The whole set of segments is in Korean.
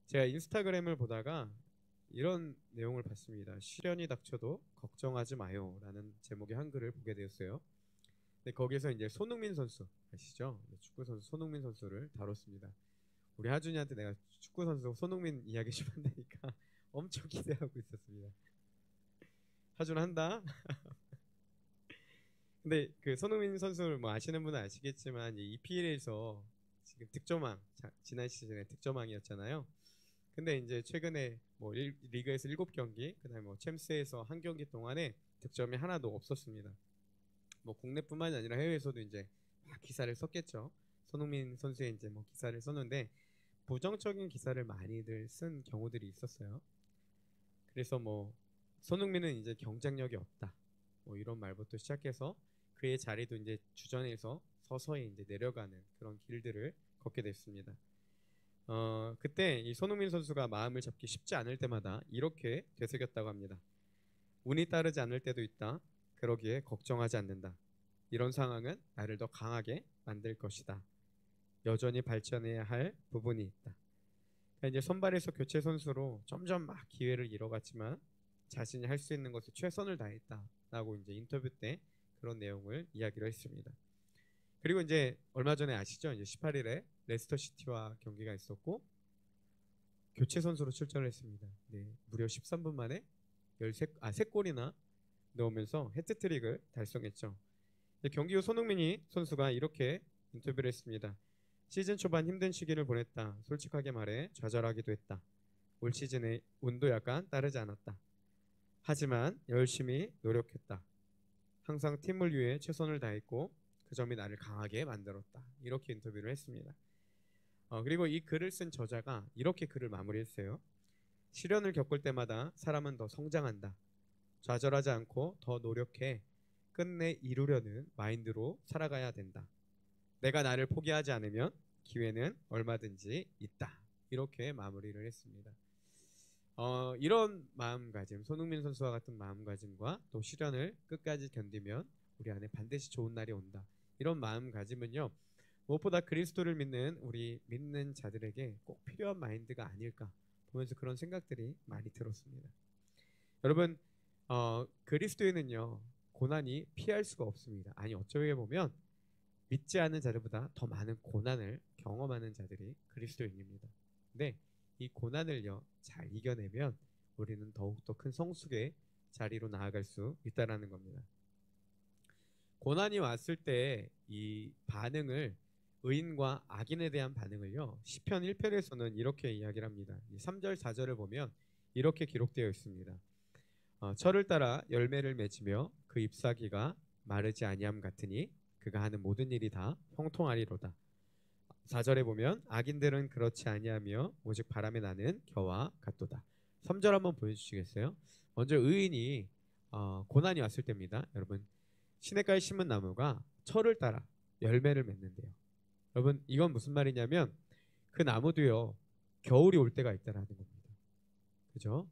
제가 인스타그램을 보다가 이런 내용을 봤습니다. 시련이 닥쳐도 걱정하지 마요 라는 제목의 한글을 보게 되었어요. 근데 거기서 이제 손흥민 선수 아시죠? 축구 선수 손흥민 선수를 다뤘습니다. 우리 하준이한테 내가 축구 선수 손흥민 이야기 좀 한다니까 엄청 기대하고 있었습니다. 하준 한다. 근데 그 손흥민 선수를 뭐 아시는 분은 아시겠지만 이 EPL에서 지금 득점왕, 지난 시즌에 득점왕이었잖아요. 근데 이제 최근에 뭐 리그에서 7경기, 그다음에 뭐 챔스에서 1경기 동안에 득점이 하나도 없었습니다. 뭐 국내뿐만이 아니라 해외에서도 이제 막 기사를 썼겠죠. 손흥민 선수의 이제 뭐 기사를 썼는데 부정적인 기사를 많이들 쓴 경우들이 있었어요. 그래서 뭐 손흥민은 이제 경쟁력이 없다. 뭐 이런 말부터 시작해서 그의 자리도 이제 주전에서 서서히 이제 내려가는 그런 길들을 걷게 됐습니다. 그때 이 손흥민 선수가 마음을 잡기 쉽지 않을 때마다 이렇게 되새겼다고 합니다. 운이 따르지 않을 때도 있다. 그러기에 걱정하지 않는다. 이런 상황은 나를 더 강하게 만들 것이다. 여전히 발전해야 할 부분이 있다. 그러니까 이제 선발에서 교체 선수로 점점 막 기회를 잃어갔지만 자신이 할 수 있는 것에 최선을 다했다라고 이제 인터뷰 때 그런 내용을 이야기를 했습니다. 그리고 이제 얼마 전에 아시죠? 이제 18일에 레스터 시티와 경기가 있었고 교체 선수로 출전을 했습니다. 네, 무려 13분 만에 3골이나 넣으면서 해트트릭을 달성했죠. 경기 후 손흥민이 선수가 이렇게 인터뷰를 했습니다. 시즌 초반 힘든 시기를 보냈다. 솔직하게 말해 좌절하기도 했다. 올 시즌에 운도 약간 따르지 않았다. 하지만 열심히 노력했다. 항상 팀을 위해 최선을 다했고 그 점이 나를 강하게 만들었다. 이렇게 인터뷰를 했습니다. 그리고 이 글을 쓴 저자가 이렇게 글을 마무리했어요. 시련을 겪을 때마다 사람은 더 성장한다. 좌절하지 않고 더 노력해 끝내 이루려는 마인드로 살아가야 된다. 내가 나를 포기하지 않으면 기회는 얼마든지 있다. 이렇게 마무리를 했습니다. 이런 마음가짐, 손흥민 선수와 같은 마음가짐과 또 시련을 끝까지 견디면 우리 안에 반드시 좋은 날이 온다. 이런 마음가짐은요, 무엇보다 그리스도를 믿는 우리 믿는 자들에게 꼭 필요한 마인드가 아닐까 보면서 그런 생각들이 많이 들었습니다. 여러분, 그리스도에는요 고난이 피할 수가 없습니다. 아니 어쩌게 보면 믿지 않는 자들보다 더 많은 고난을 경험하는 자들이 그리스도인입니다. 근데 이 고난을요 잘 이겨내면 우리는 더욱더 큰 성숙의 자리로 나아갈 수 있다라는 겁니다. 고난이 왔을 때 이 반응을 의인과 악인에 대한 반응을요 시편 1편에서는 이렇게 이야기를 합니다. 3절 4절을 보면 이렇게 기록되어 있습니다. 철을 따라 열매를 맺으며 그 잎사귀가 마르지 아니함 같으니 그가 하는 모든 일이 다 형통하리로다. 4절에 보면 악인들은 그렇지 아니하며 오직 바람에 나는 겨와 같도다. 3절 한번 보여주시겠어요? 먼저 의인이 고난이 왔을 때입니다. 여러분 시냇가에 심은 나무가 철을 따라 열매를 맺는데요. 여러분 이건 무슨 말이냐면 그 나무도요 겨울이 올 때가 있다라는 겁니다. 그죠?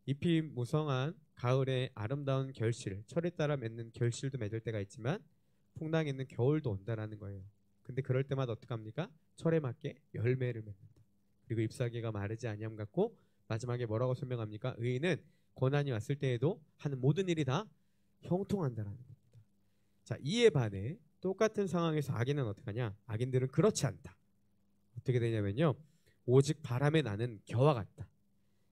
잎이 무성한 가을의 아름다운 결실, 철에 따라 맺는 결실도 맺을 때가 있지만 풍랑이 있는 겨울도 온다라는 거예요. 근데 그럴 때마다 어떻게 합니까? 철에 맞게 열매를 맺는다. 그리고 잎사귀가 마르지 아니함 같고 마지막에 뭐라고 설명합니까? 의인은 고난이 왔을 때에도 하는 모든 일이 다 형통한다라는 겁니다. 자, 이에 반해 똑같은 상황에서 악인은 어떻게 하냐? 악인들은 그렇지 않다. 어떻게 되냐면요. 오직 바람에 나는 겨와 같다.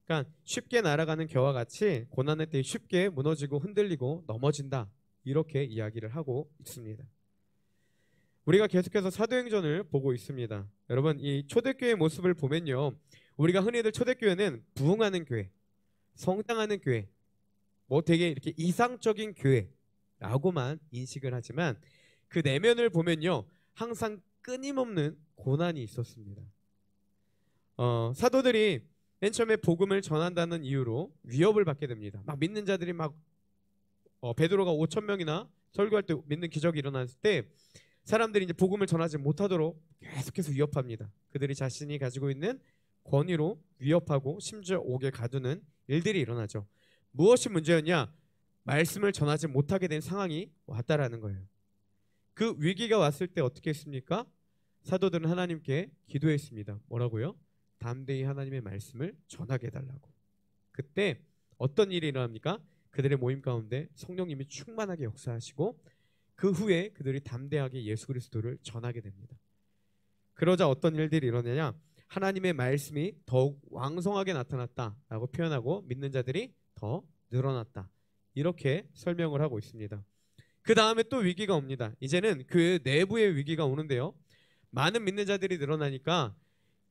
그러니까 쉽게 날아가는 겨와 같이 고난의 때에 쉽게 무너지고 흔들리고 넘어진다. 이렇게 이야기를 하고 있습니다. 우리가 계속해서 사도행전을 보고 있습니다. 여러분 이 초대교회의 모습을 보면요. 우리가 흔히들 초대교회는 부흥하는 교회, 성장하는 교회, 뭐 되게 이렇게 이상적인 교회라고만 인식을 하지만 그 내면을 보면요. 항상 끊임없는 고난이 있었습니다. 사도들이 맨 처음에 복음을 전한다는 이유로 위협을 받게 됩니다. 막 믿는 자들이 막 베드로가 5,000명이나 설교할 때 믿는 기적이 일어났을 때 사람들이 이제 복음을 전하지 못하도록 계속해서 위협합니다. 그들이 자신이 가지고 있는 권위로 위협하고 심지어 옥에 가두는 일들이 일어나죠. 무엇이 문제였냐? 말씀을 전하지 못하게 된 상황이 왔다라는 거예요. 그 위기가 왔을 때 어떻게 했습니까? 사도들은 하나님께 기도했습니다. 뭐라고요? 담대히 하나님의 말씀을 전하게 해달라고. 그때 어떤 일이 일어납니까? 그들의 모임 가운데 성령님이 충만하게 역사하시고 그 후에 그들이 담대하게 예수 그리스도를 전하게 됩니다. 그러자 어떤 일들이 일어나냐? 하나님의 말씀이 더욱 왕성하게 나타났다라고 표현하고 믿는 자들이 더 늘어났다. 이렇게 설명을 하고 있습니다. 그 다음에 또 위기가 옵니다. 이제는 그 내부의 위기가 오는데요. 많은 믿는 자들이 늘어나니까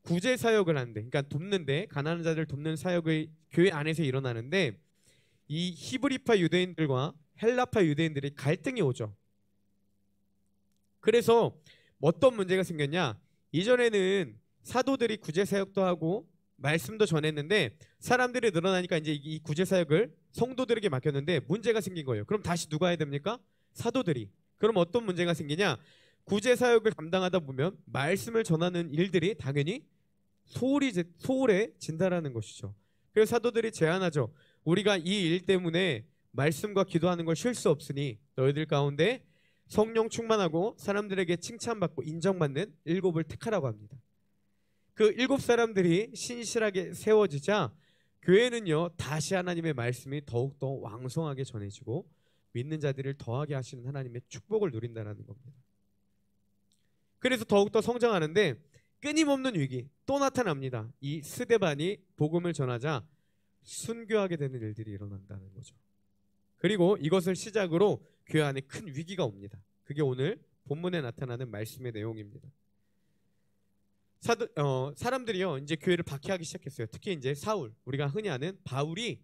구제 사역을 하는데, 그러니까 돕는데, 가난한 자들 돕는 사역의 교회 안에서 일어나는데 이 히브리파 유대인들과 헬라파 유대인들이 갈등이 오죠. 그래서 어떤 문제가 생겼냐? 이전에는 사도들이 구제 사역도 하고 말씀도 전했는데 사람들이 늘어나니까 이제 이 구제 사역을 성도들에게 맡겼는데 문제가 생긴 거예요. 그럼 다시 누가 해야 됩니까? 사도들이. 그럼 어떤 문제가 생기냐? 구제 사역을 담당하다 보면 말씀을 전하는 일들이 당연히 소홀해진다라는 것이죠. 그래서 사도들이 제안하죠. 우리가 이 일 때문에 말씀과 기도하는 걸 쉴 수 없으니 너희들 가운데 성령 충만하고 사람들에게 칭찬받고 인정받는 7을 택하라고 합니다. 그 7 사람들이 신실하게 세워지자 교회는요 다시 하나님의 말씀이 더욱더 왕성하게 전해지고 믿는 자들을 더하게 하시는 하나님의 축복을 누린다는 겁니다. 그래서 더욱더 성장하는데 끊임없는 위기 또 나타납니다. 이 스데반이 복음을 전하자 순교하게 되는 일들이 일어난다는 거죠. 그리고 이것을 시작으로 교회 안에 큰 위기가 옵니다. 그게 오늘 본문에 나타나는 말씀의 내용입니다. 사람들이요 이제 교회를 박해하기 시작했어요. 특히 이제 사울, 우리가 흔히 아는 바울이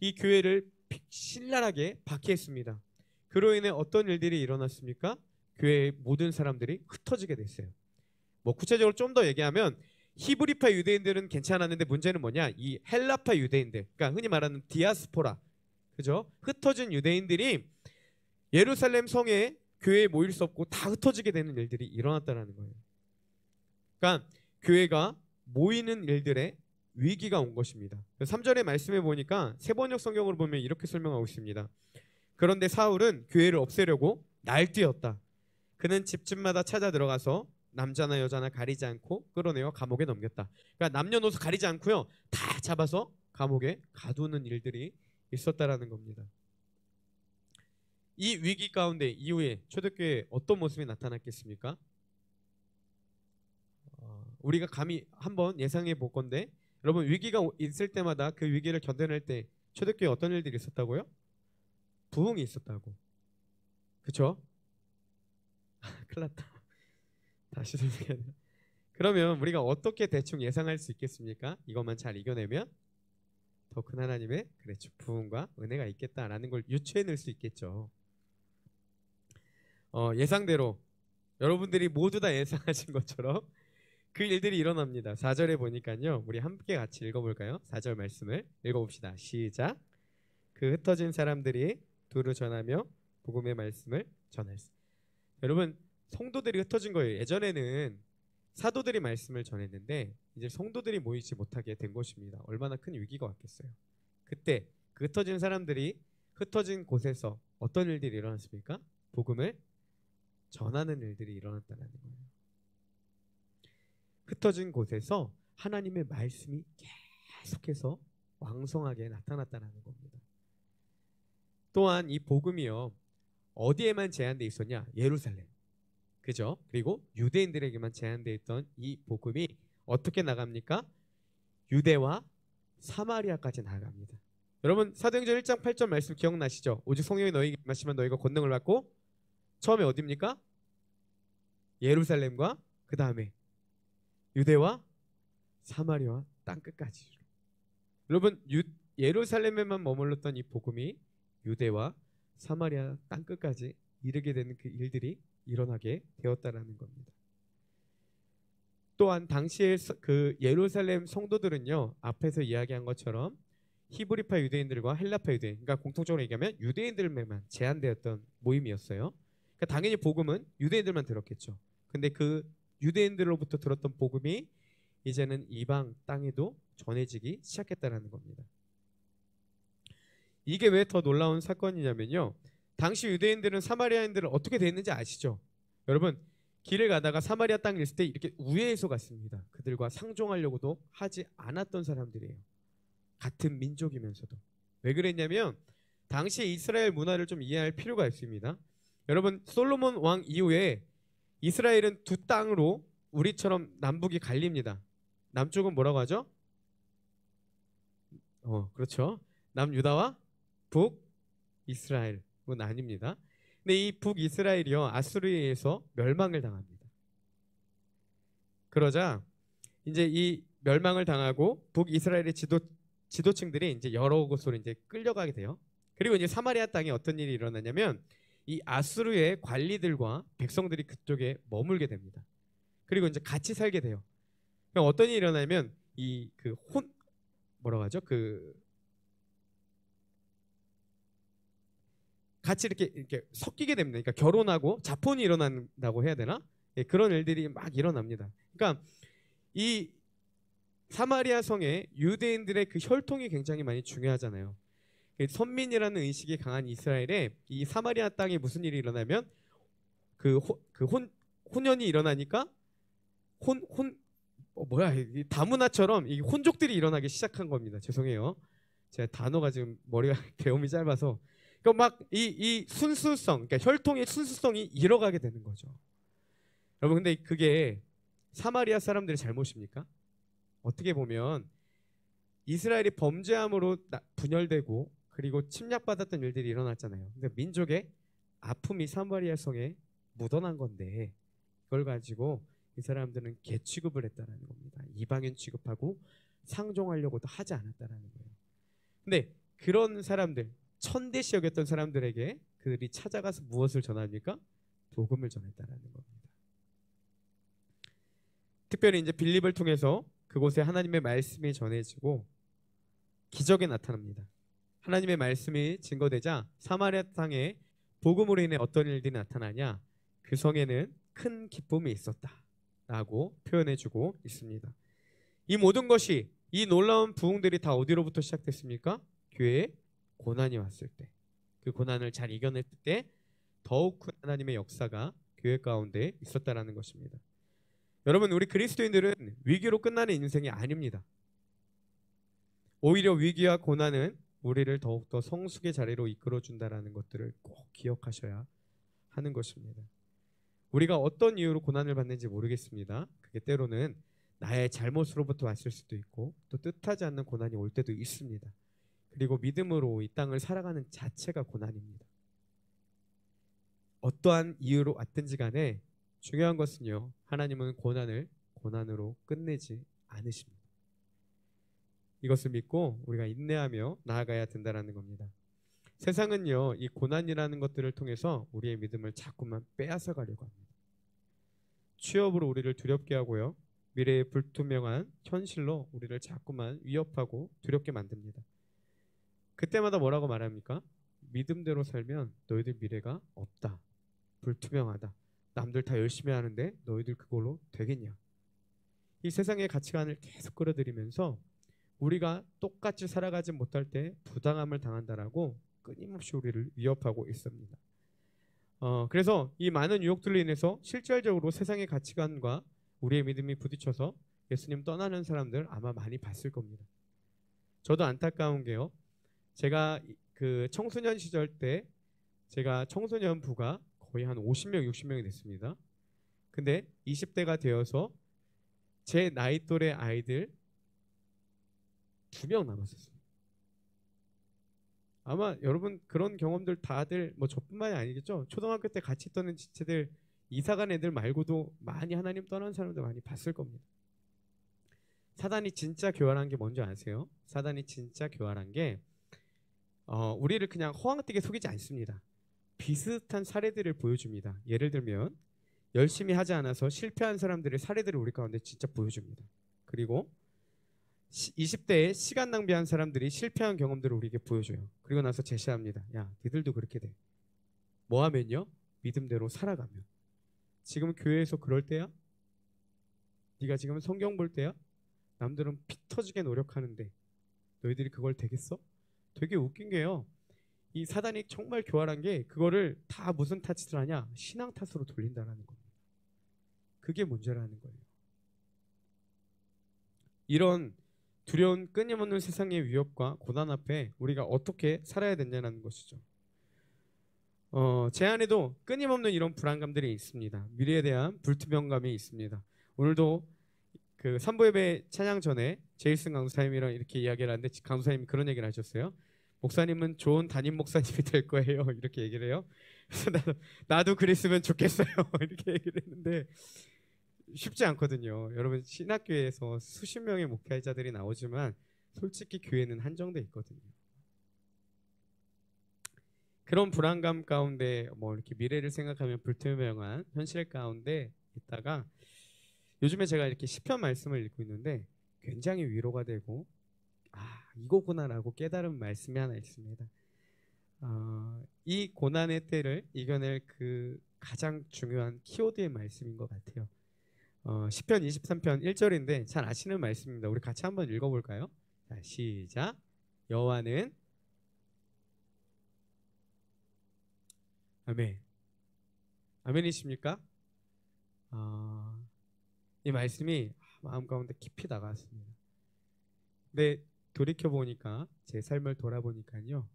이 교회를 신랄하게 박해했습니다. 그로 인해 어떤 일들이 일어났습니까? 교회의 모든 사람들이 흩어지게 됐어요. 뭐 구체적으로 좀 더 얘기하면 히브리파 유대인들은 괜찮았는데 문제는 뭐냐? 이 헬라파 유대인들, 그러니까 흔히 말하는 디아스포라, 그죠? 흩어진 유대인들이 예루살렘 성에 교회에 모일 수 없고 다 흩어지게 되는 일들이 일어났다는 거예요. 그러니까 교회가 모이는 일들에 위기가 온 것입니다. 3절의 말씀에 보니까 세번역 성경으로 보면 이렇게 설명하고 있습니다. 그런데 사울은 교회를 없애려고 날뛰었다. 그는 집집마다 찾아 들어가서 남자나 여자나 가리지 않고 끌어내어 감옥에 넘겼다. 그러니까 남녀노소 가리지 않고요 다 잡아서 감옥에 가두는 일들이 있었다라는 겁니다. 이 위기 가운데 이후에 초대교회에 어떤 모습이 나타났겠습니까? 우리가 감히 한번 예상해 볼 건데 여러분 위기가 있을 때마다 그 위기를 견뎌낼 때 초대교회에 어떤 일들이 있었다고요? 부흥이 있었다고. 그쵸? 큰일 났다. 다시 설명해야 되나? 그러면 우리가 어떻게 대충 예상할 수 있겠습니까? 이것만 잘 이겨내면 더 큰 하나님의 부흥과 은혜가 있겠다라는 걸 유추해낼 수 있겠죠. 예상대로 여러분들이 모두 다 예상하신 것처럼 그 일들이 일어납니다. 4절에 보니까요. 우리 함께 같이 읽어볼까요? 4절 말씀을 읽어봅시다. 시작. 그 흩어진 사람들이 두루 전하며 복음의 말씀을 전했습니다. 여러분 성도들이 흩어진 거예요. 예전에는 사도들이 말씀을 전했는데 이제 성도들이 모이지 못하게 된 것입니다. 얼마나 큰 위기가 왔겠어요. 그때 그 흩어진 사람들이 흩어진 곳에서 어떤 일들이 일어났습니까? 복음을 전하는 일들이 일어났다는 거예요. 흩어진 곳에서 하나님의 말씀이 계속해서 왕성하게 나타났다는 겁니다. 또한 이 복음이요 어디에만 제한되어 있었냐? 예루살렘, 그죠? 그리고 유대인들에게만 제한되어 있던 이 복음이 어떻게 나갑니까? 유대와 사마리아까지 나갑니다. 여러분 사도행전 1장 8절 말씀 기억나시죠? 오직 성령이 너희에게 임하시면 너희가 권능을 받고 처음에 어디입니까? 예루살렘과 그 다음에 유대와 사마리아와 땅끝까지. 여러분 예루살렘에만 머물렀던 이 복음이 유대와 사마리아 땅끝까지 이르게 되는 그 일들이 일어나게 되었다라는 겁니다. 또한 당시에 그 예루살렘 성도들은요 앞에서 이야기한 것처럼 히브리파 유대인들과 헬라파 유대인, 그러니까 공통적으로 얘기하면 유대인들만 제한되었던 모임이었어요. 그러니까 당연히 복음은 유대인들만 들었겠죠. 근데 그 유대인들로부터 들었던 복음이 이제는 이방 땅에도 전해지기 시작했다는 겁니다. 이게 왜 더 놀라운 사건이냐면요. 당시 유대인들은 사마리아인들을 어떻게 대했는지 아시죠? 여러분 길을 가다가 사마리아 땅에 있을 때 이렇게 우회해서 갔습니다. 그들과 상종하려고도 하지 않았던 사람들이에요. 같은 민족이면서도. 왜 그랬냐면 당시 이스라엘 문화를 좀 이해할 필요가 있습니다. 여러분, 솔로몬 왕 이후에 이스라엘은 두 땅으로 우리처럼 남북이 갈립니다. 남쪽은 뭐라고 하죠? 그렇죠. 남유다와 북이스라엘은 아닙니다. 근데 이 북이스라엘이요, 아수르에 의해서 멸망을 당합니다. 그러자 이제 이 멸망을 당하고 북이스라엘의 지도층들이 이제 여러 곳으로 이제 끌려가게 돼요. 그리고 이제 사마리아 땅에 어떤 일이 일어나냐면 이 아수르의 관리들과 백성들이 그쪽에 머물게 됩니다. 그리고 이제 같이 살게 돼요. 그럼 어떤 일이 일어나냐면 이 그 뭐라고 하죠? 그 같이 이렇게 섞이게 됩니다. 그러니까 결혼하고 자폰이 일어난다고 해야 되나? 예, 그런 일들이 막 일어납니다. 그러니까 이 사마리아 성에 유대인들의 그 혈통이 굉장히 많이 중요하잖아요. 선민이라는 의식이 강한 이스라엘에 이 사마리아 땅에 무슨 일이 일어나면 혼연이 일어나니까 이 다문화처럼 이 혼족들이 일어나기 시작한 겁니다. 죄송해요. 제가 단어가 지금 머리가 배움이 짧아서. 그러니까 막 이 순수성, 그러니까 혈통의 순수성이 잃어가게 되는 거죠. 여러분, 근데 그게 사마리아 사람들의 잘못입니까? 어떻게 보면 이스라엘이 범죄함으로 분열되고 그리고 침략받았던 일들이 일어났잖아요. 근데 민족의 아픔이 사마리아 성에 묻어난 건데 그걸 가지고 이 사람들은 개 취급을 했다는 겁니다. 이방인 취급하고 상종하려고도 하지 않았다는 거예요. 근데 그런 사람들, 천대시 여겼던 사람들에게 그들이 찾아가서 무엇을 전합니까? 복음을 전했다는 겁니다. 특별히 이제 빌립을 통해서 그곳에 하나님의 말씀이 전해지고 기적이 나타납니다. 하나님의 말씀이 증거되자 사마리아 땅에 복음으로 인해 어떤 일들이 나타나냐? 그 성에는 큰 기쁨이 있었다라고 표현해주고 있습니다. 이 모든 것이, 이 놀라운 부흥들이 다 어디로부터 시작됐습니까? 교회에 고난이 왔을 때, 그 고난을 잘 이겨낼 때 더욱 큰 하나님의 역사가 교회 가운데 있었다라는 것입니다. 여러분, 우리 그리스도인들은 위기로 끝나는 인생이 아닙니다. 오히려 위기와 고난은 우리를 더욱더 성숙의 자리로 이끌어준다라는 것들을 꼭 기억하셔야 하는 것입니다. 우리가 어떤 이유로 고난을 받는지 모르겠습니다. 그게 때로는 나의 잘못으로부터 왔을 수도 있고 또 뜻하지 않는 고난이 올 때도 있습니다. 그리고 믿음으로 이 땅을 살아가는 자체가 고난입니다. 어떠한 이유로 왔든지 간에 중요한 것은요, 하나님은 고난을 고난으로 끝내지 않으십니다. 이것을 믿고 우리가 인내하며 나아가야 된다는 겁니다. 세상은요, 이 고난이라는 것들을 통해서 우리의 믿음을 자꾸만 빼앗아 가려고 합니다. 취업으로 우리를 두렵게 하고요, 미래의 불투명한 현실로 우리를 자꾸만 위협하고 두렵게 만듭니다. 그때마다 뭐라고 말합니까? 믿음대로 살면 너희들 미래가 없다, 불투명하다, 남들 다 열심히 하는데 너희들 그걸로 되겠냐? 이 세상의 가치관을 계속 끌어들이면서 우리가 똑같이 살아가지 못할 때 부당함을 당한다라고 끊임없이 우리를 위협하고 있습니다. 그래서 이 많은 유혹들로 인해서 실질적으로 세상의 가치관과 우리의 믿음이 부딪혀서 예수님 떠나는 사람들 아마 많이 봤을 겁니다. 저도 안타까운 게요, 제가 그 청소년 시절 때 제가 청소년부가 거의 한 50명, 60명이 됐습니다. 근데 20대가 되어서 제 나이 또래 아이들 2명 남았었어요. 아마 여러분 그런 경험들 다들 뭐 저뿐만이 아니겠죠. 초등학교 때 같이 있던 지체들, 이사간 애들 말고도 많이 하나님 떠난 사람들 많이 봤을 겁니다. 사단이 진짜 교활한 게 뭔지 아세요? 사단이 진짜 교활한 게 우리를 그냥 허황되게 속이지 않습니다. 비슷한 사례들을 보여줍니다. 예를 들면 열심히 하지 않아서 실패한 사람들의 사례들을 우리 가운데 진짜 보여줍니다. 그리고 20대에 시간 낭비한 사람들이 실패한 경험들을 우리에게 보여줘요. 그리고 나서 제시합니다. 야, 니들도 그렇게 돼. 뭐 하면요? 믿음대로 살아가면. 지금 교회에서 그럴 때야? 네가 지금 성경 볼 때야? 남들은 피 터지게 노력하는데 너희들이 그걸 되겠어? 되게 웃긴 게요, 이 사단이 정말 교활한 게 그거를 다 무슨 탓을 하냐? 신앙 탓으로 돌린다는 겁니다. 그게 문제라는 거예요. 이런 두려운 끊임없는 세상의 위협과 고난 앞에 우리가 어떻게 살아야 되냐는 것이죠. 제 안에도 끊임없는 이런 불안감들이 있습니다. 미래에 대한 불투명감이 있습니다. 오늘도 그 산부예배 찬양 전에 제일슨 강사님이랑 이렇게 이야기를 하는데 강사님이 그런 얘기를 하셨어요. 목사님은 좋은 담임 목사님이 될 거예요. 이렇게 얘기를 해요. 그래서 나도 그랬으면 좋겠어요. 이렇게 얘기를 했는데 쉽지 않거든요. 여러분 신학교에서 수십 명의 목회자들이 나오지만 솔직히 교회는 한정돼 있거든요. 그런 불안감 가운데 뭐 이렇게 미래를 생각하면 불투명한 현실 가운데 있다가 요즘에 제가 이렇게 시편 말씀을 읽고 있는데 굉장히 위로가 되고 이거구나라고 깨달은 말씀이 하나 있습니다. 이 고난의 때를 이겨낼 그 가장 중요한 키워드의 말씀인 것 같아요. 시편 23편 1절인데 잘 아시는 말씀입니다. 우리 같이 한번 읽어볼까요? 자, 시작. 여호와는 아멘. 아멘이십니까? 이 말씀이 마음 가운데 깊이 다가왔습니다. 근데 돌이켜 보니까 제 삶을 돌아보니까요.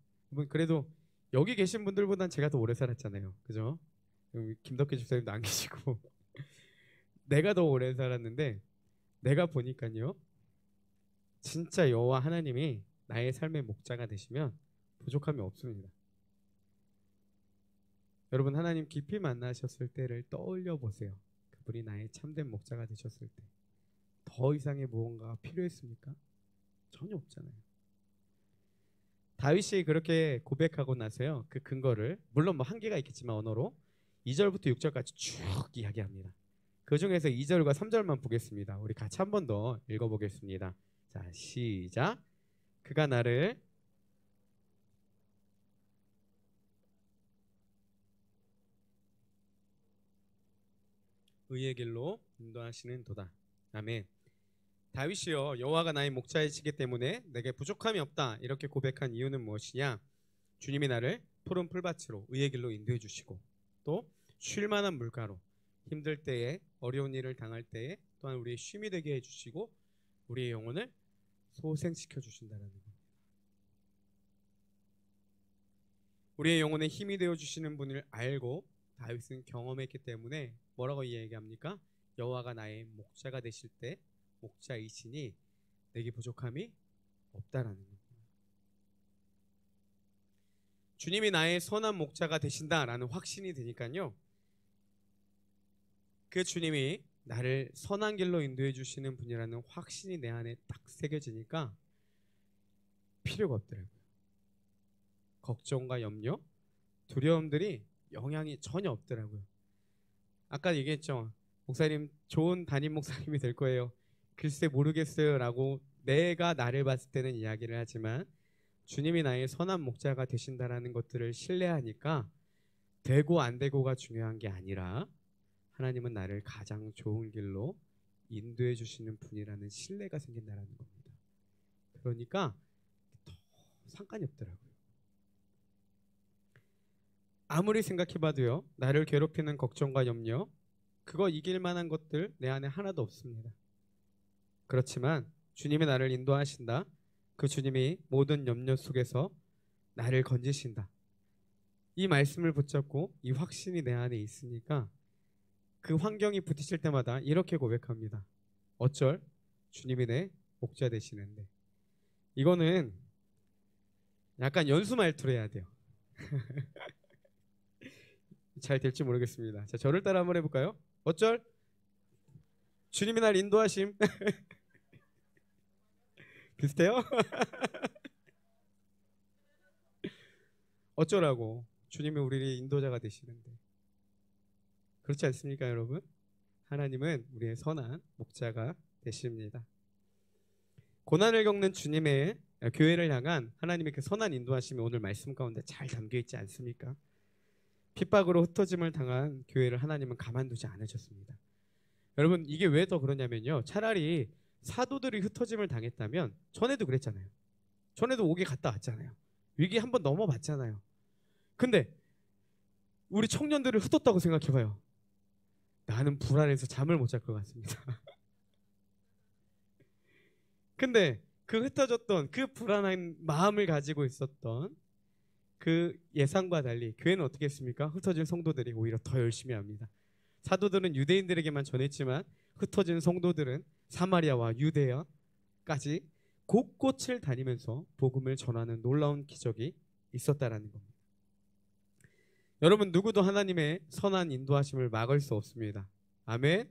그래도 여기 계신 분들보단 제가 더 오래 살았잖아요. 그죠? 김덕희 집사님도 안 계시고 내가 더 오래 살았는데 내가 보니까요. 진짜 여호와 하나님이 나의 삶의 목자가 되시면 부족함이 없습니다. 여러분 하나님 깊이 만나셨을 때를 떠올려 보세요. 그분이 나의 참된 목자가 되셨을 때 더 이상의 무언가가 필요했습니까? 전혀 없잖아요. 다윗이 그렇게 고백하고 나서요. 그 근거를 물론 뭐 한계가 있겠지만 언어로 2절부터 6절까지 쭉 이야기합니다. 그 중에서 2절과 3절만 보겠습니다. 우리 같이 한 번 더 읽어보겠습니다. 자, 시작. 그가 나를 의의 길로 인도하시는 도다. 아멘. 다윗이요 여호와가 나의 목자이시기 때문에 내게 부족함이 없다 이렇게 고백한 이유는 무엇이냐? 주님이 나를 푸른 풀밭으로 의의 길로 인도해 주시고 또 쉴만한 물가로 힘들 때에 어려운 일을 당할 때에 또한 우리의 쉼이 되게 해주시고 우리의 영혼을 소생시켜 주신다는 겁니다. 우리의 영혼에 힘이 되어 주시는 분을 알고 다윗은 경험했기 때문에 뭐라고 이야기합니까? 여호와가 나의 목자가 되실 때 목자이시니 내게 부족함이 없다라는 겁니다. 주님이 나의 선한 목자가 되신다라는 확신이 드니까요. 그 주님이 나를 선한 길로 인도해 주시는 분이라는 확신이 내 안에 딱 새겨지니까 필요가 없더라고요. 걱정과 염려, 두려움들이 영향이 전혀 없더라고요. 아까 얘기했죠. 목사님 좋은 담임 목사님이 될 거예요. 글쎄 모르겠어요 라고 내가 나를 봤을 때는 이야기를 하지만 주님이 나의 선한 목자가 되신다라는 것들을 신뢰하니까 되고 안 되고가 중요한 게 아니라 하나님은 나를 가장 좋은 길로 인도해 주시는 분이라는 신뢰가 생긴다라는 겁니다. 그러니까 더 상관이 없더라고요. 아무리 생각해봐도요. 나를 괴롭히는 걱정과 염려 그거 이길 만한 것들 내 안에 하나도 없습니다. 그렇지만 주님이 나를 인도하신다. 그 주님이 모든 염려 속에서 나를 건지신다. 이 말씀을 붙잡고 이 확신이 내 안에 있으니까 그 환경이 부딪힐 때마다 이렇게 고백합니다. 어쩔 주님이 내 목자 되시는데. 이거는 약간 연수 말투로 해야 돼요. 잘 될지 모르겠습니다. 자, 저를 따라 한번 해볼까요? 어쩔 주님이 날 인도하심. 비슷해요? 어쩌라고 주님이 우리의 인도자가 되시는데 그렇지 않습니까 여러분? 하나님은 우리의 선한 목자가 되십니다. 고난을 겪는 주님의 교회를 향한 하나님의 그 선한 인도하심이 오늘 말씀 가운데 잘 담겨 있지 않습니까? 핍박으로 흩어짐을 당한 교회를 하나님은 가만두지 않으셨습니다. 여러분 이게 왜 더 그러냐면요. 차라리 사도들이 흩어짐을 당했다면 전에도 그랬잖아요. 전에도 오게 갔다 왔잖아요. 위기 한번 넘어봤잖아요. 근데 우리 청년들을 흩었다고 생각해봐요. 나는 불안해서 잠을 못 잘 것 같습니다. 근데 그 흩어졌던 그 불안한 마음을 가지고 있었던 그 예상과 달리 교회는 어떻게 했습니까? 흩어진 성도들이 오히려 더 열심히 합니다. 사도들은 유대인들에게만 전했지만 흩어진 성도들은 사마리아와 유대야까지 곳곳을 다니면서 복음을 전하는 놀라운 기적이 있었다라는 겁니다. 여러분, 누구도 하나님의 선한 인도하심을 막을 수 없습니다. 아멘.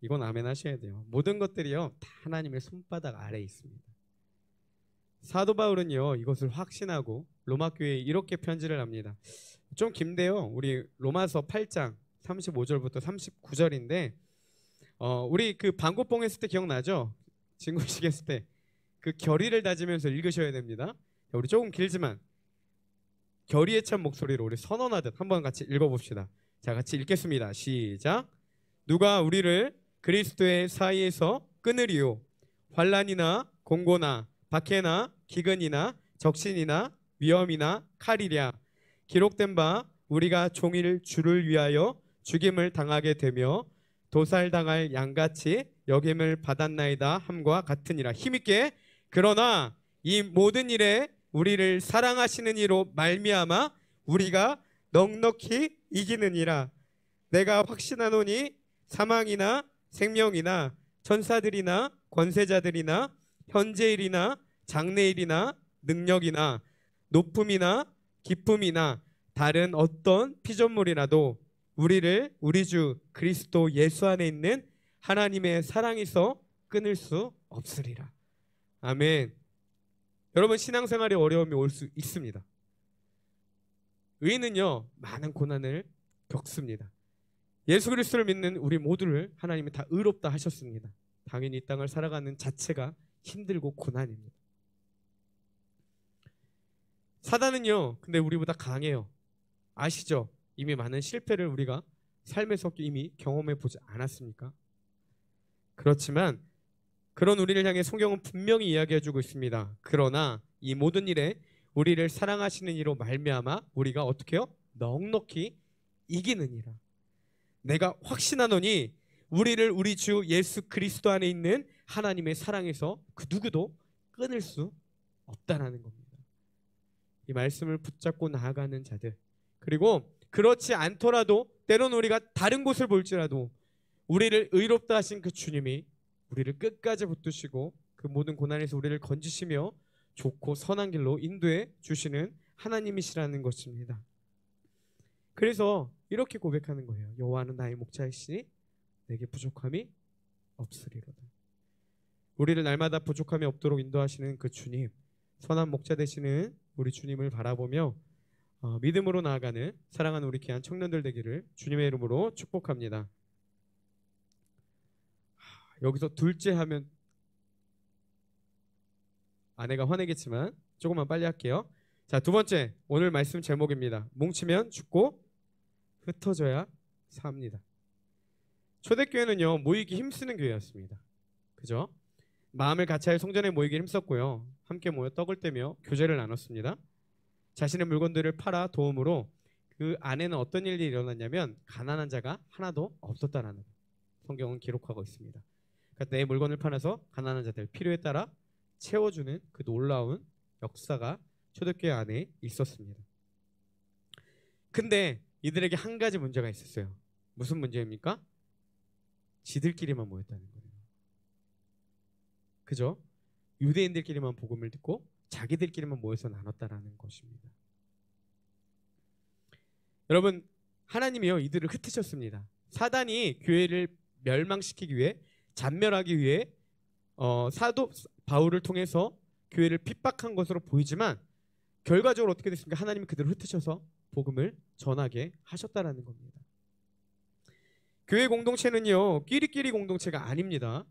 이건 아멘 하셔야 돼요. 모든 것들이요 다 하나님의 손바닥 아래에 있습니다. 사도 바울은요 이것을 확신하고 로마 교회에 이렇게 편지를 합니다. 좀 긴데요. 우리 로마서 8장 35절부터 39절인데 우리 그 방구뽕 했을 때 기억나죠? 진구식 했을 때 그 결의를 다지면서 읽으셔야 됩니다. 우리 조금 길지만 결의에 찬 목소리로 우리 선언하듯 한번 같이 읽어봅시다. 자, 같이 읽겠습니다. 시작. 누가 우리를 그리스도의 사이에서 끊으리요? 환난이나 공고나 박해나 기근이나 적신이나 위험이나 칼이랴. 기록된 바 우리가 종일 주를 위하여 죽임을 당하게 되며 도살당할 양같이 여김을 받았나이다 함과 같으니라. 힘있게. 그러나 이 모든 일에 우리를 사랑하시는 이로 말미암아 우리가 넉넉히 이기느니라. 내가 확신하노니 사망이나 생명이나 천사들이나 권세자들이나 현재일이나 장래일이나 능력이나 높음이나 기쁨이나 다른 어떤 피조물이라도 우리를 우리 주 그리스도 예수 안에 있는 하나님의 사랑에서 끊을 수 없으리라. 아멘. 여러분, 신앙생활에 어려움이 올 수 있습니다. 의인은요 많은 고난을 겪습니다. 예수 그리스도를 믿는 우리 모두를 하나님이 다 의롭다 하셨습니다. 당연히 이 땅을 살아가는 자체가 힘들고 고난입니다. 사단은요 근데 우리보다 강해요. 아시죠? 이미 많은 실패를 우리가 삶에서 이미 경험해 보지 않았습니까? 그렇지만 그런 우리를 향해 성경은 분명히 이야기해주고 있습니다. 그러나 이 모든 일에 우리를 사랑하시는 이로 말미암아 우리가 어떻게 해요? 넉넉히 이기느니라. 내가 확신하노니 우리를 우리 주 예수 그리스도 안에 있는 하나님의 사랑에서 그 누구도 끊을 수 없다라는 겁니다. 이 말씀을 붙잡고 나아가는 자들, 그리고 그렇지 않더라도 때로는 우리가 다른 곳을 볼지라도 우리를 의롭다 하신 그 주님이 우리를 끝까지 붙드시고 그 모든 고난에서 우리를 건지시며 좋고 선한 길로 인도해 주시는 하나님이시라는 것입니다. 그래서 이렇게 고백하는 거예요. 여호와는 나의 목자이시니 내게 부족함이 없으리로다. 우리를 날마다 부족함이 없도록 인도하시는 그 주님, 선한 목자 되시는 우리 주님을 바라보며 믿음으로 나아가는 사랑하는 우리 귀한 청년들 되기를 주님의 이름으로 축복합니다. 여기서 둘째 하면 아내가 화내겠지만 조금만 빨리 할게요. 자, 두 번째, 오늘 말씀 제목입니다. 뭉치면 죽고 흩어져야 삽니다. 초대교회는요 모이기 힘쓰는 교회였습니다. 그죠? 마음을 같이할 성전에 모이기 힘썼고요, 함께 모여 떡을 떼며 교제를 나눴습니다. 자신의 물건들을 팔아 도움으로 그 안에는 어떤 일이 일어났냐면 가난한 자가 하나도 없었다라는 성경은 기록하고 있습니다. 그러니까 내 물건을 팔아서 가난한 자들 필요에 따라 채워주는 그 놀라운 역사가 초대교회 안에 있었습니다. 근데 이들에게 한 가지 문제가 있었어요. 무슨 문제입니까? 지들끼리만 모였다는 거예요. 그죠? 유대인들끼리만 복음을 듣고 자기들끼리만 모여서 나눴다라는 것입니다. 여러분, 하나님이요 이들을 흩으셨습니다. 사단이 교회를 멸망시키기 위해, 잔멸하기 위해 사도 바울을 통해서 교회를 핍박한 것으로 보이지만 결과적으로 어떻게 됐습니까? 하나님이 그들을 흩으셔서 복음을 전하게 하셨다라는 겁니다. 교회 공동체는요 끼리끼리 공동체가 아닙니다.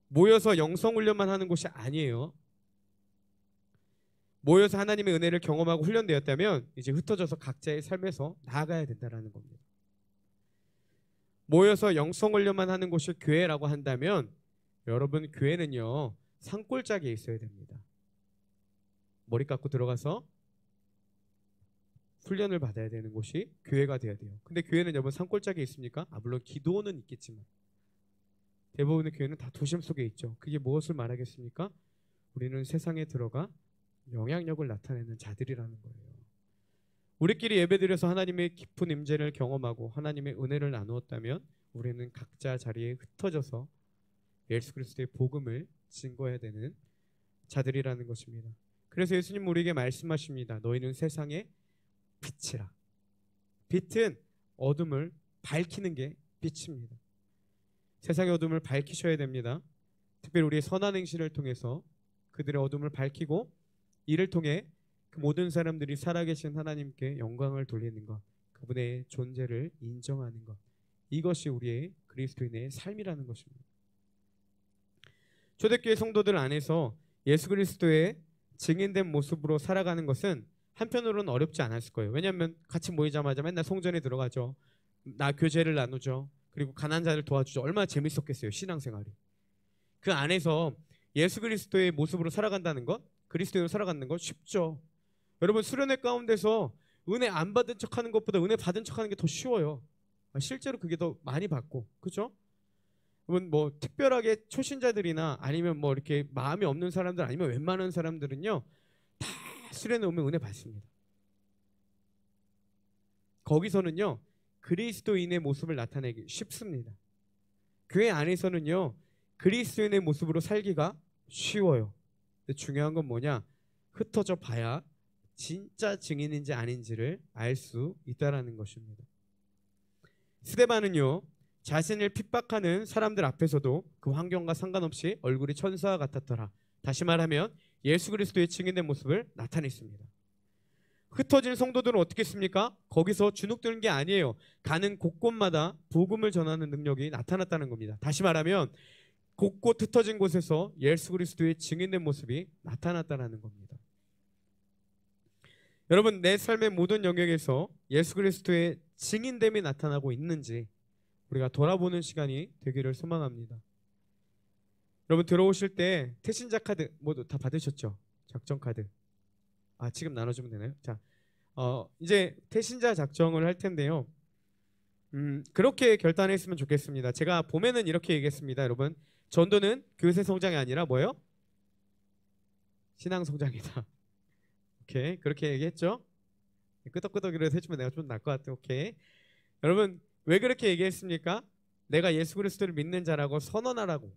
모여서 영성훈련만 하는 곳이 아니에요. 모여서 하나님의 은혜를 경험하고 훈련되었다면 이제 흩어져서 각자의 삶에서 나아가야 된다는 겁니다. 모여서 영성훈련만 하는 곳이 교회라고 한다면 여러분, 교회는요 산골짜기에 있어야 됩니다. 머리 깎고 들어가서 훈련을 받아야 되는 곳이 교회가 돼야 돼요. 근데 교회는 여러분 산골짜기에 있습니까? 물론 기도원은 있겠지만 대부분의 교회는 다 도심 속에 있죠. 그게 무엇을 말하겠습니까? 우리는 세상에 들어가 영향력을 나타내는 자들이라는 거예요. 우리끼리 예배드려서 하나님의 깊은 임재를 경험하고 하나님의 은혜를 나누었다면 우리는 각자 자리에 흩어져서 예수 그리스도의 복음을 증거해야 되는 자들이라는 것입니다. 그래서 예수님 우리에게 말씀하십니다. 너희는 세상의 빛이라. 빛은 어둠을 밝히는 게 빛입니다. 세상의 어둠을 밝히셔야 됩니다. 특별히 우리의 선한 행실을 통해서 그들의 어둠을 밝히고 이를 통해 그 모든 사람들이 살아계신 하나님께 영광을 돌리는 것, 그분의 존재를 인정하는 것, 이것이 우리의 그리스도인의 삶이라는 것입니다. 초대교회 성도들 안에서 예수 그리스도의 증인된 모습으로 살아가는 것은 한편으로는 어렵지 않았을 거예요. 왜냐하면 같이 모이자마자 맨날 성전에 들어가죠. 나 교제를 나누죠. 그리고 가난한 자를 도와주죠. 얼마나 재밌었겠어요, 신앙생활이. 그 안에서 예수 그리스도의 모습으로 살아간다는 것, 그리스도로 살아가는 것 쉽죠. 여러분 수련회 가운데서 은혜 안 받은 척하는 것보다 은혜 받은 척하는 게 더 쉬워요. 실제로 그게 더 많이 받고, 그렇죠? 여러분 뭐 특별하게 초신자들이나 아니면 뭐 이렇게 마음이 없는 사람들 아니면 웬만한 사람들은요 다 수련회 오면 은혜 받습니다. 거기서는요 그리스도인의 모습을 나타내기 쉽습니다. 교회 안에서는요 그리스도인의 모습으로 살기가 쉬워요. 근데 중요한 건 뭐냐? 흩어져 봐야 진짜 증인인지 아닌지를 알 수 있다라는 것입니다. 스데반은요 자신을 핍박하는 사람들 앞에서도 그 환경과 상관없이 얼굴이 천사와 같았더라. 다시 말하면 예수 그리스도의 증인된 모습을 나타냈습니다. 흩어진 성도들은 어떻게 했습니까? 거기서 주눅드는 게 아니에요. 가는 곳곳마다 복음을 전하는 능력이 나타났다는 겁니다. 다시 말하면 곳곳 흩어진 곳에서 예수 그리스도의 증인된 모습이 나타났다는 겁니다. 여러분 내 삶의 모든 영역에서 예수 그리스도의 증인됨이 나타나고 있는지 우리가 돌아보는 시간이 되기를 소망합니다. 여러분 들어오실 때 태신자 카드 모두 다 받으셨죠? 작정 카드. 지금 나눠주면 되나요? 자, 이제 태신자 작정을 할 텐데요. 그렇게 결단했으면 좋겠습니다. 제가 봄에는 이렇게 얘기했습니다. 여러분 전도는 교세 성장이 아니라 뭐예요? 신앙 성장이다. 오케이, 그렇게 얘기했죠? 끄덕끄덕이라도 해주면 내가 좀 나을 것 같아. 오케이. 여러분 왜 그렇게 얘기했습니까? 내가 예수 그리스도를 믿는 자라고 선언하라고.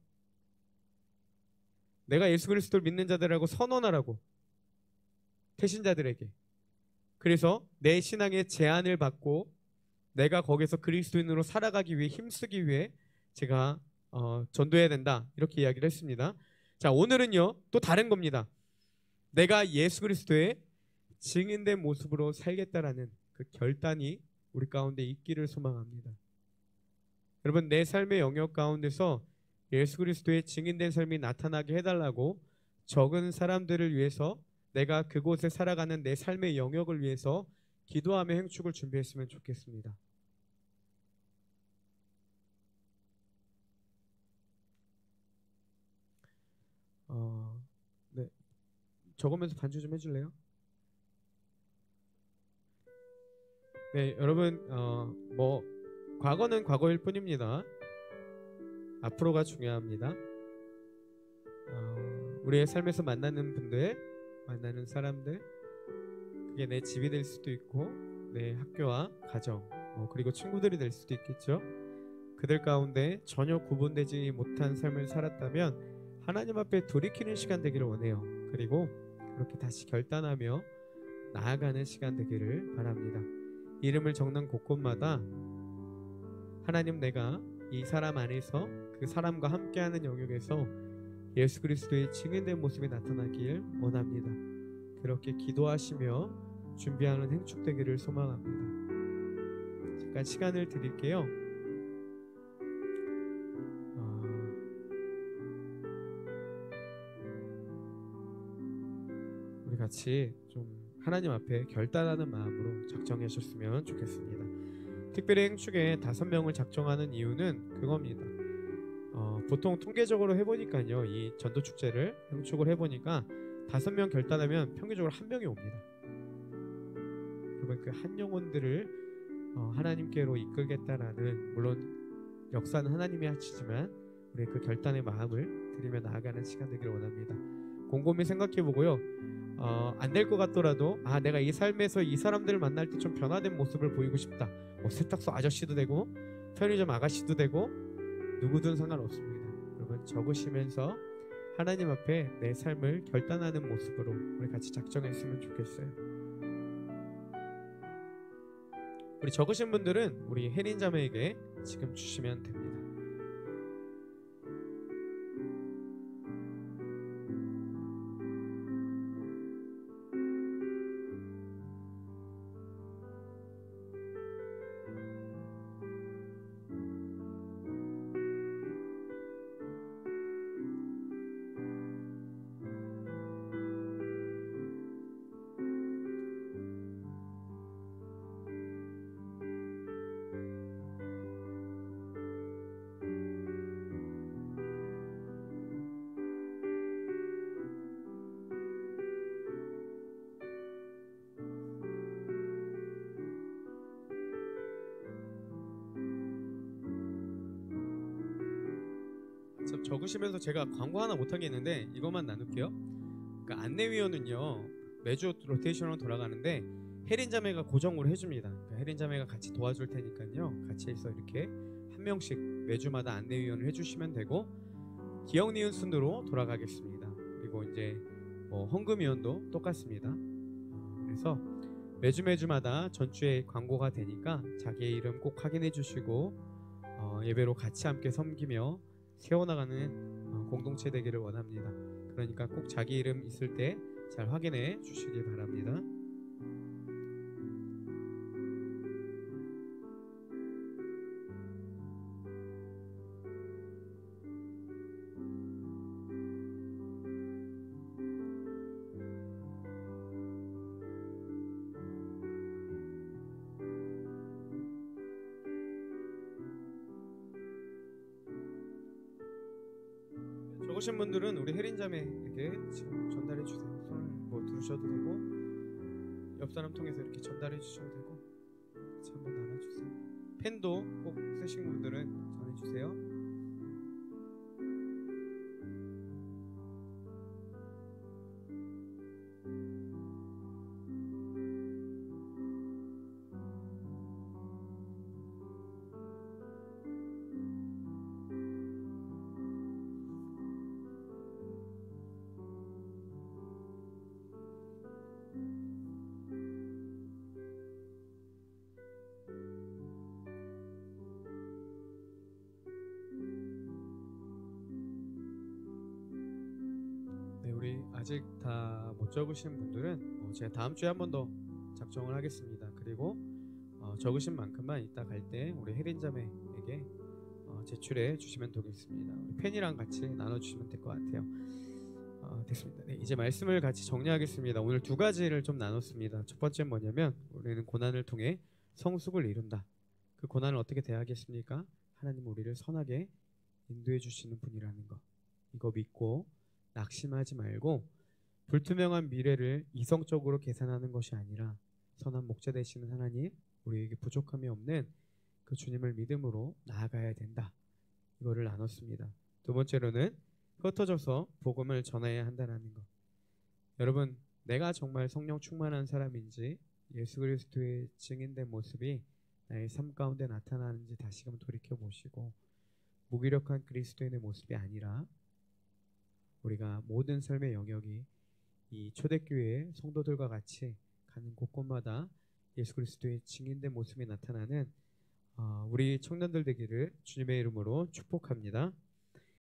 내가 예수 그리스도를 믿는 자들하고 선언하라고. 태신자들에게. 그래서 내 신앙의 제한을 받고 내가 거기서 그리스도인으로 살아가기 위해 힘쓰기 위해 제가 전도해야 된다. 이렇게 이야기를 했습니다. 자, 오늘은요 또 다른 겁니다. 내가 예수 그리스도의 증인된 모습으로 살겠다라는 그 결단이 우리 가운데 있기를 소망합니다. 여러분 내 삶의 영역 가운데서 예수 그리스도의 증인된 삶이 나타나게 해달라고 적은 사람들을 위해서 내가 그곳에 살아가는 내 삶의 영역을 위해서 기도하며 행축을 준비했으면 좋겠습니다. 네, 적으면서 반주 좀 해줄래요? 네, 여러분 뭐 과거는 과거일 뿐입니다. 앞으로가 중요합니다. 우리의 삶에서 만나는 분들, 만나는 사람들, 그게 내 집이 될 수도 있고 내 학교와 가정, 그리고 친구들이 될 수도 있겠죠. 그들 가운데 전혀 구분되지 못한 삶을 살았다면 하나님 앞에 돌이키는 시간 되기를 원해요. 그리고 그렇게 다시 결단하며 나아가는 시간 되기를 바랍니다. 이름을 적는 곳곳마다 하나님 내가 이 사람 안에서 그 사람과 함께하는 영역에서 예수 그리스도의 증인된 모습이 나타나길 원합니다. 그렇게 기도하시며 준비하는 행축되기를 소망합니다. 잠깐 시간을 드릴게요. 우리 같이 좀 하나님 앞에 결단하는 마음으로 작정하셨으면 좋겠습니다. 특별히 행축에 5명을 작정하는 이유는 그겁니다. 보통 통계적으로 해보니까요, 이 전도축제를 행축을 해보니까 5명 결단하면 평균적으로 1명이 옵니다. 그러면 그 한 영혼들을 하나님께로 이끌겠다라는, 물론 역사는 하나님이 하시지만 우리의 그 결단의 마음을 드리며 나아가는 시간 되기를 원합니다. 곰곰이 생각해보고요, 안 될 것 같더라도 내가 이 삶에서 이 사람들을 만날 때 좀 변화된 모습을 보이고 싶다. 뭐 세탁소 아저씨도 되고 편의점 아가씨도 되고 누구든 상관없습니다. 여러분 적으시면서 하나님 앞에 내 삶을 결단하는 모습으로 우리 같이 작정했으면 좋겠어요. 우리 적으신 분들은 우리 혜린 자매에게 지금 주시면 됩니다. 적으시면서 제가 광고 하나 못하겠는데 이것만 나눌게요. 그러니까 안내위원은요 매주 로테이션으로 돌아가는데 혜린 자매가 고정으로 해줍니다. 그러니까 혜린 자매가 같이 도와줄 테니까요, 같이 해서 이렇게 한 명씩 매주마다 안내위원을 해주시면 되고, 기억 니은 순으로 돌아가겠습니다. 그리고 이제 헌금위원도 똑같습니다. 그래서 매주마다 전주에 광고가 되니까 자기의 이름 꼭 확인해 주시고 예배로 같이 함께 섬기며 세워나가는 공동체 되기를 원합니다. 그러니까 꼭 자기 이름 있을 때 잘 확인해 주시기 바랍니다. 적으신 분들은 우리 혜린 자매에게 지금 전달해 주세요. 손을 두르셔도 되고 옆 사람 통해서 이렇게 전달해 주셔도 되고 같이 한번 나눠주세요. 펜도 꼭 쓰신 분들은 전해주세요. 우리 아직 다 못 적으신 분들은 제가 다음 주에 한 번 더 작정을 하겠습니다. 그리고 적으신 만큼만 이따 갈 때 우리 혜린 자매에게 제출해 주시면 되겠습니다. 우리 펜이랑 같이 나눠주시면 될 것 같아요. 됐습니다. 네, 이제 말씀을 같이 정리하겠습니다. 오늘 두 가지를 좀 나눴습니다. 첫 번째는 뭐냐면 우리는 고난을 통해 성숙을 이룬다. 그 고난을 어떻게 대하겠습니까? 하나님 우리를 선하게 인도해 주시는 분이라는 것, 이거 믿고 낙심하지 말고 불투명한 미래를 이성적으로 계산하는 것이 아니라 선한 목자 되시는 하나님, 우리에게 부족함이 없는 그 주님을 믿음으로 나아가야 된다. 이거를 나눴습니다. 두 번째로는 흩어져서 복음을 전해야 한다는 것. 여러분, 내가 정말 성령 충만한 사람인지 예수 그리스도의 증인된 모습이 나의 삶 가운데 나타나는지 다시금 돌이켜보시고, 무기력한 그리스도인의 모습이 아니라 우리가 모든 삶의 영역이 이 초대교회의 성도들과 같이 가는 곳곳마다 예수 그리스도의 증인된 모습이 나타나는 우리 청년들 되기를 주님의 이름으로 축복합니다.